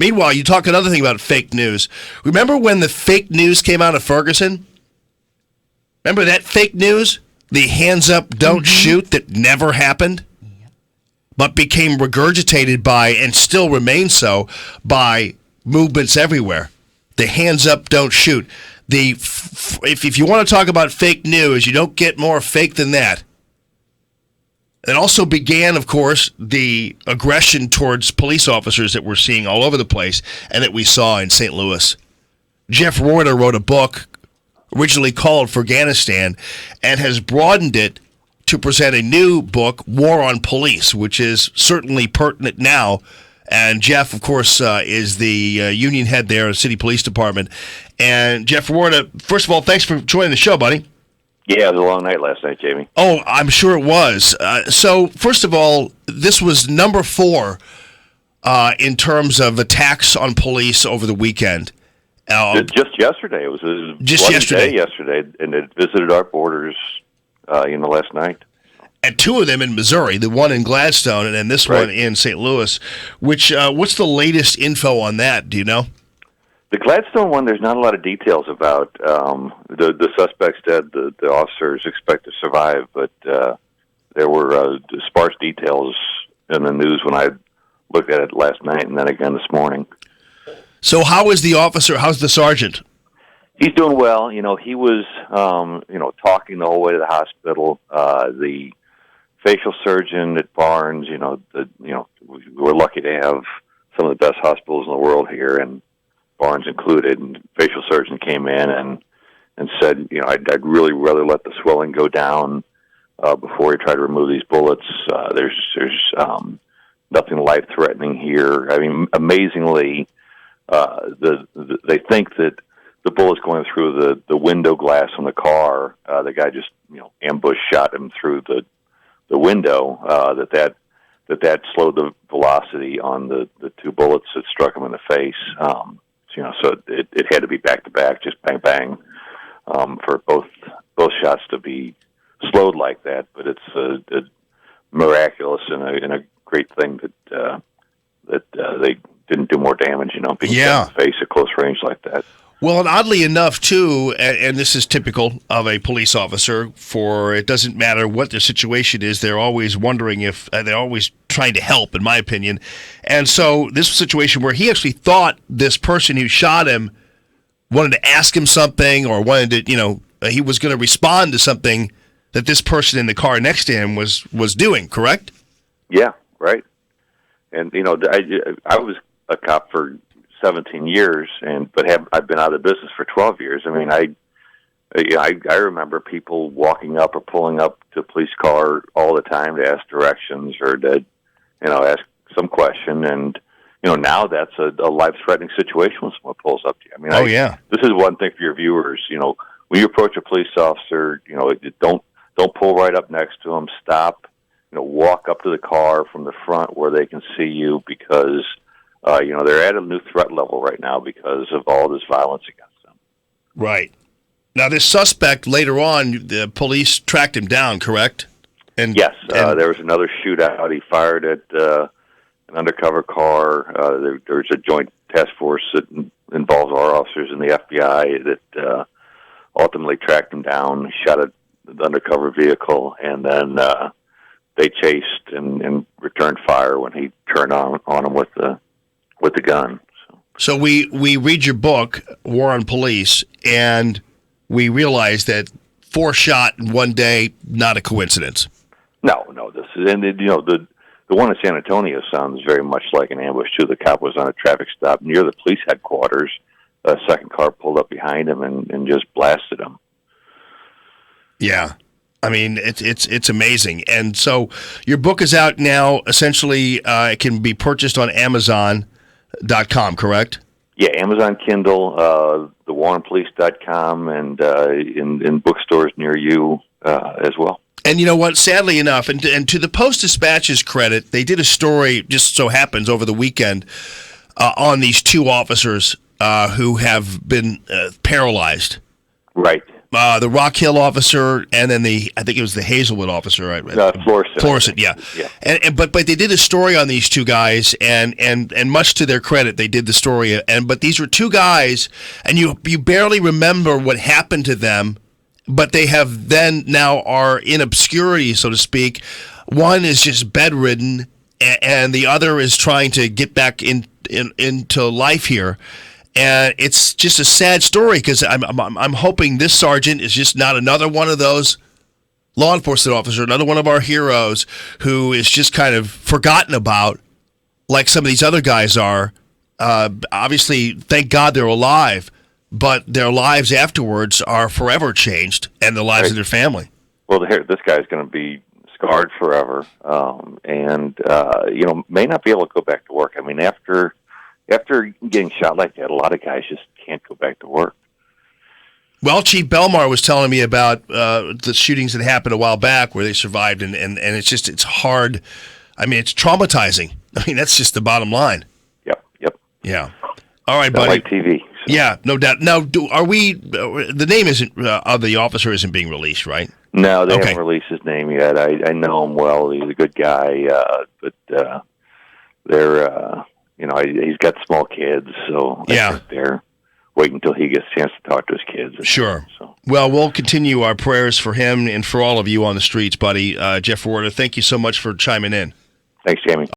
Meanwhile, you talk another thing about fake news. Remember when the fake news came out of Ferguson? Remember that fake news? The hands up, don't shoot that never happened, but became regurgitated by, and still remains so, by movements everywhere. The hands up, don't shoot. If you want to talk about fake news, you don't get more fake than that. It also began, of course, the aggression towards police officers that we're seeing all over the place and that we saw in St. Louis. Jeff Roorda wrote a book originally called Ferganistan and has broadened it to present a new book, War on Police, which is certainly pertinent now. And Jeff, of course, is the union head there at the City Police Department. And Jeff Roorda, first of all, thanks for joining the show, buddy. Yeah, it was a long night last night, Jamie. Oh, I'm sure it was. So, first of all, this was number 4 in terms of attacks on police over the weekend. Just yesterday. It was just yesterday. Yesterday, and it visited our borders, last night. And 2 of them in Missouri, the one in Gladstone and then this one in St. Louis. Which what's the latest info on that? Do you know? The Gladstone one, there's not a lot of details about. The suspect's dead. The officers expect to survive, but there were sparse details in the news when I looked at it last night and then again this morning. So how is the officer? How's the sergeant? He's doing well. He was, talking the whole way to the hospital. The facial surgeon at Barnes, we were lucky to have some of the best hospitals in the world here, and Barnes included. And facial surgeon came in and said, I'd really rather let the swelling go down before we try to remove these bullets. There's nothing life-threatening here. I mean, amazingly, they think that the bullet's going through the window glass on the car. The guy just ambush shot him through the window. That slowed the velocity on the 2 bullets that struck him in the face. So it had to be back to back, just bang bang, for both shots to be slowed like that. But it's miraculous and a great thing that they didn't do more damage. Being shot in the face at close range like that. Well, and oddly enough, too, and this is typical of a police officer, for it doesn't matter what their situation is, they're always wondering if, they're always trying to help, in my opinion. And so this was a situation where he actually thought this person who shot him wanted to ask him something or wanted to, he was going to respond to something that this person in the car next to him was doing, correct? Yeah, right. And, I was a cop for 17 years, but I've been out of the business for 12 years. I mean, I remember people walking up or pulling up to a police car all the time to ask directions or to, ask some question. And, now that's a life-threatening situation when someone pulls up to you. I mean, this is one thing for your viewers. When you approach a police officer, don't pull right up next to them. Stop. Walk up to the car from the front where they can see you, because they're at a new threat level right now because of all this violence against them. Right. Now, this suspect, later on, the police tracked him down, correct? Yes. There was another shootout. He fired at an undercover car. There's a joint task force that involves our officers and the FBI that ultimately tracked him down, shot at the undercover vehicle, and then they chased and returned fire when he turned on him with the gun. So we read your book, War on Police, and we realize that 4 shot in one day, not a coincidence. No. This is, and the one in San Antonio sounds very much like an ambush too. The cop was on a traffic stop near the police headquarters. A second car pulled up behind him and just blasted him. Yeah. I mean, it's amazing. And so your book is out now. Essentially, it can be purchased on Amazon.com, correct? Yeah, Amazon Kindle, thewaronpolice.com, and in bookstores near you as well. And you know what? Sadly enough, and to the Post-Dispatch's credit, they did a story, just so happens, over the weekend on these 2 officers who have been paralyzed. Right. the Rock Hill officer, and then I think it was the Hazelwood officer, right? Florissant, yeah. But they did a story on these two guys, and much to their credit, they did the story. But these were two guys, and you barely remember what happened to them, but they have now are in obscurity, so to speak. One is just bedridden, and the other is trying to get back into life here. And it's just a sad story because I'm hoping this sergeant is just not another one of those law enforcement officers, another one of our heroes who is just kind of forgotten about like some of these other guys are. Obviously, thank God they're alive, but their lives afterwards are forever changed, and the lives of their family. Well, this guy's going to be scarred forever, and may not be able to go back to work. I mean, after getting shot like that, a lot of guys just can't go back to work. Well, Chief Belmar was telling me about the shootings that happened a while back where they survived, and it's hard. I mean, it's traumatizing. I mean, that's just the bottom line. Yep. Yeah. All right, buddy. Like TV. So. Yeah, no doubt. Now, are we? The name isn't of the officer isn't being released, right? No, they haven't released his name yet. I know him well. He's a good guy, but they're he's got small kids, so I think they're waiting until he gets a chance to talk to his kids. Sure. So. Well, we'll continue our prayers for him and for all of you on the streets, buddy. Jeff Roorda, thank you so much for chiming in. Thanks, Jamie.